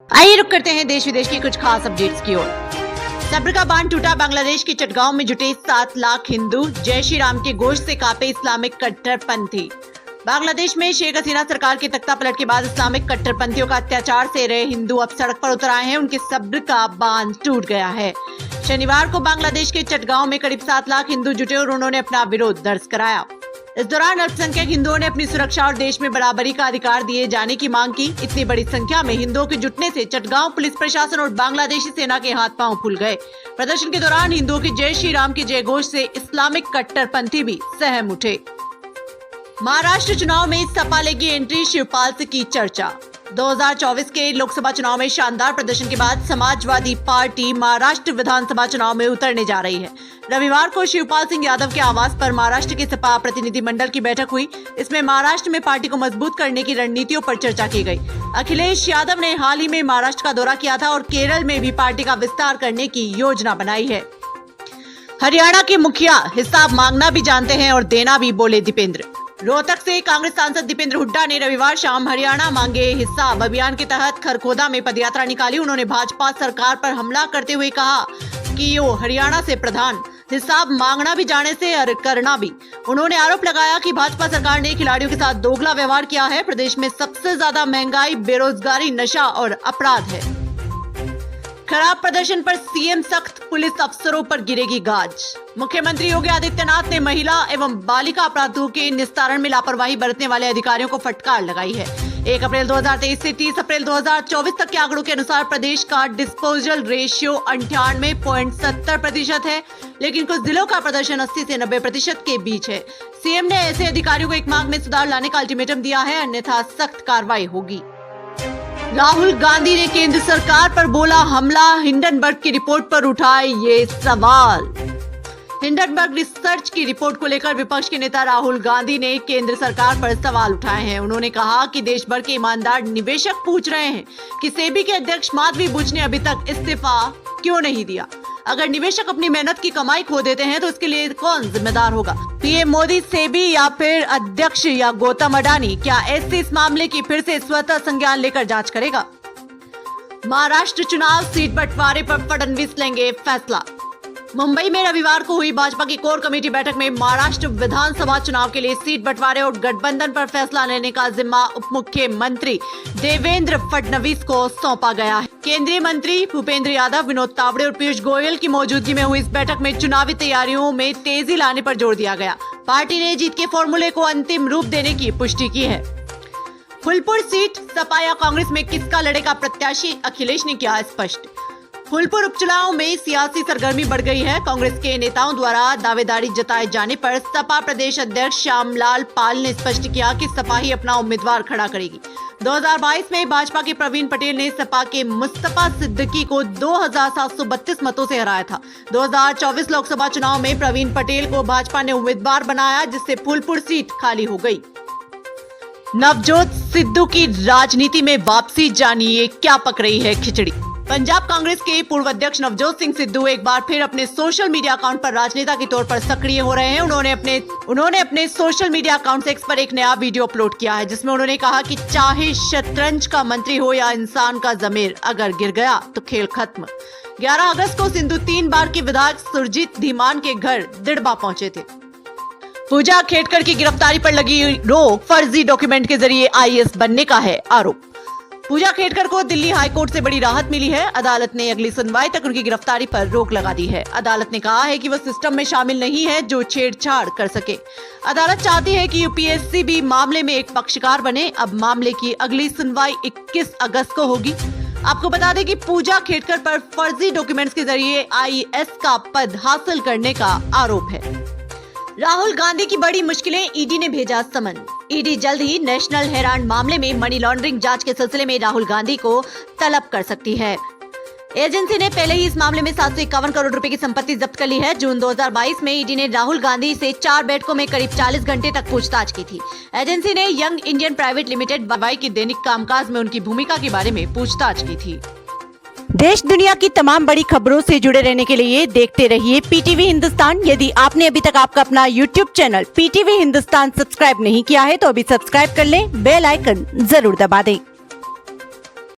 आइए रुक करते हैं देश विदेश की कुछ खास अपडेट्स की ओर। सब्र का बांध टूटा। बांग्लादेश के चटगांव में जुटे 7 लाख हिंदू। जय श्री राम के गोश्त से कांपे इस्लामिक कट्टरपंथी। बांग्लादेश में शेख हसीना सरकार के तख्ता पलट के बाद इस्लामिक कट्टरपंथियों का अत्याचार से रहे हिंदू अब सड़क पर उतर आए हैं। उनके सब्र का बांध टूट गया है। शनिवार को बांग्लादेश के चटगांव में करीब 7 लाख हिंदू जुटे और उन्होंने अपना विरोध दर्ज कराया। इस दौरान अल्पसंख्यक हिंदुओं ने अपनी सुरक्षा और देश में बराबरी का अधिकार दिए जाने की मांग की। इतनी बड़ी संख्या में हिंदुओं के जुटने से चटगांव पुलिस प्रशासन और बांग्लादेशी सेना के हाथ पांव फूल गए। प्रदर्शन के दौरान हिंदुओं की जय श्री राम के जयघोष से इस्लामिक कट्टरपंथी भी सहम उठे। महाराष्ट्र चुनाव में सपा लेगी एंट्री। शिवपाल से की चर्चा। 2024 के लोकसभा चुनाव में शानदार प्रदर्शन के बाद समाजवादी पार्टी महाराष्ट्र विधानसभा चुनाव में उतरने जा रही है। रविवार को शिवपाल सिंह यादव के आवास पर महाराष्ट्र के सपा प्रतिनिधिमंडल की बैठक हुई। इसमें महाराष्ट्र में पार्टी को मजबूत करने की रणनीतियों पर चर्चा की गई। अखिलेश यादव ने हाल ही में महाराष्ट्र का दौरा किया था और केरल में भी पार्टी का विस्तार करने की योजना बनाई है। हरियाणा के मुखिया हिसाब मांगना भी जानते हैं और देना भी, बोले दीपेंद्र। रोहतक से कांग्रेस सांसद दीपेंद्र हुड्डा ने रविवार शाम हरियाणा मांगे हिसाब अभियान के तहत खरखोदा में पदयात्रा निकाली। उन्होंने भाजपा सरकार पर हमला करते हुए कहा कि वो हरियाणा से प्रधान हिसाब मांगना भी जाने से और करना भी। उन्होंने आरोप लगाया कि भाजपा सरकार ने खिलाड़ियों के साथ दोगला व्यवहार किया है। प्रदेश में सबसे ज्यादा महंगाई, बेरोजगारी, नशा और अपराध है। खराब प्रदर्शन पर सीएम सख्त, पुलिस अफसरों पर गिरेगी गाज। मुख्यमंत्री योगी आदित्यनाथ ने महिला एवं बालिका अपराधों के निस्तारण में लापरवाही बरतने वाले अधिकारियों को फटकार लगाई है। 1 अप्रैल 2023 से 30 अप्रैल 2024 तक के आंकड़ों के अनुसार प्रदेश का डिस्पोजल रेशियो 98.70% है, लेकिन कुछ जिलों का प्रदर्शन 80 से 90% के बीच है। सीएम ने ऐसे अधिकारियों को 1 माह में सुधार लाने का अल्टीमेटम दिया है, अन्यथा सख्त कार्रवाई होगी। राहुल गांधी ने केंद्र सरकार पर बोला हमला। हिंडनबर्ग की रिपोर्ट पर उठाए ये सवाल। हिंडनबर्ग रिसर्च की रिपोर्ट को लेकर विपक्ष के नेता राहुल गांधी ने केंद्र सरकार पर सवाल उठाए हैं। उन्होंने कहा कि देश भर के ईमानदार निवेशक पूछ रहे हैं कि सेबी के अध्यक्ष माधवी बुच ने अभी तक इस्तीफा क्यों नहीं दिया। अगर निवेशक अपनी मेहनत की कमाई खो देते हैं तो इसके लिए कौन जिम्मेदार होगा? पीएम मोदी, सेबी या फिर अध्यक्ष या गौतम अडानी? क्या एससी इस मामले की फिर से स्वतः संज्ञान लेकर जांच करेगा? महाराष्ट्र चुनाव सीट बंटवारे पर फडणवीस लेंगे फैसला। मुंबई में रविवार को हुई भाजपा की कोर कमेटी बैठक में महाराष्ट्र विधानसभा चुनाव के लिए सीट बंटवारे और गठबंधन पर फैसला लेने का जिम्मा उप मुख्यमंत्री देवेंद्र फडणवीस को सौंपा गया है। केंद्रीय मंत्री भूपेंद्र यादव, विनोद तावड़े और पीयूष गोयल की मौजूदगी में हुई इस बैठक में चुनावी तैयारियों में तेजी लाने पर जोर दिया गया। पार्टी ने जीत के फॉर्मूले को अंतिम रूप देने की पुष्टि की है। फूलपुर सीट सपा या कांग्रेस में किसका लड़ेगा प्रत्याशी? अखिलेश ने किया स्पष्ट। फूलपुर उपचुनाव में सियासी सरगर्मी बढ़ गई है। कांग्रेस के नेताओं द्वारा दावेदारी जताए जाने पर सपा प्रदेश अध्यक्ष श्यामलाल पाल ने स्पष्ट किया कि सपा ही अपना उम्मीदवार खड़ा करेगी। 2022 में भाजपा के प्रवीण पटेल ने सपा के मुस्तफा सिद्दीकी को 2732 मतों से हराया था। 2024 लोकसभा चुनाव में प्रवीण पटेल को भाजपा ने उम्मीदवार बनाया, जिससे फूलपुर सीट खाली हो गई। नवजोत सिद्धू की राजनीति में वापसी, जानिए क्या पक रही है खिचड़ी। पंजाब कांग्रेस के पूर्व अध्यक्ष नवजोत सिंह सिद्धू एक बार फिर अपने सोशल मीडिया अकाउंट पर राजनेता के तौर पर सक्रिय हो रहे हैं। उन्होंने अपने सोशल मीडिया अकाउंट एक्स पर एक नया वीडियो अपलोड किया है, जिसमें उन्होंने कहा कि चाहे शतरंज का मंत्री हो या इंसान का जमीर, अगर गिर गया तो खेल खत्म। 11 अगस्त को सिद्धू 3 बार के विधायक सुरजीत धीमान के घर दिड़बा पहुंचे थे। पूजा खेड़कर की गिरफ्तारी पर लगी रोक, फर्जी डॉक्यूमेंट के जरिए आईएएस बनने का है आरोप। पूजा खेड़कर को दिल्ली हाईकोर्ट से बड़ी राहत मिली है। अदालत ने अगली सुनवाई तक उनकी गिरफ्तारी पर रोक लगा दी है। अदालत ने कहा है कि वह सिस्टम में शामिल नहीं है जो छेड़छाड़ कर सके। अदालत चाहती है कि यूपीएससी भी मामले में एक पक्षकार बने। अब मामले की अगली सुनवाई 21 अगस्त को होगी। आपको बता दें कि पूजा खेड़कर पर फर्जी डॉक्यूमेंट्स के जरिए आईएएस का पद हासिल करने का आरोप है। राहुल गांधी की बड़ी मुश्किलें, ईडी ने भेजा समन। ईडी जल्द ही नेशनल हेराल्ड मामले में मनी लॉन्ड्रिंग जांच के सिलसिले में राहुल गांधी को तलब कर सकती है। एजेंसी ने पहले ही इस मामले में 751 करोड़ रुपए की संपत्ति जब्त कर ली है। जून 2022 में ईडी ने राहुल गांधी से 4 बैठकों में करीब 40 घंटे तक पूछताछ की थी। एजेंसी ने young Indian private limited Y के दैनिक कामकाज में उनकी भूमिका के बारे में पूछताछ की थी। देश दुनिया की तमाम बड़ी खबरों से जुड़े रहने के लिए देखते रहिए पीटीवी हिंदुस्तान। यदि आपने अभी तक आपका अपना YouTube channel PTV Hindustan subscribe नहीं किया है तो अभी सब्सक्राइब कर लें, बेल आइकन जरूर दबा दें।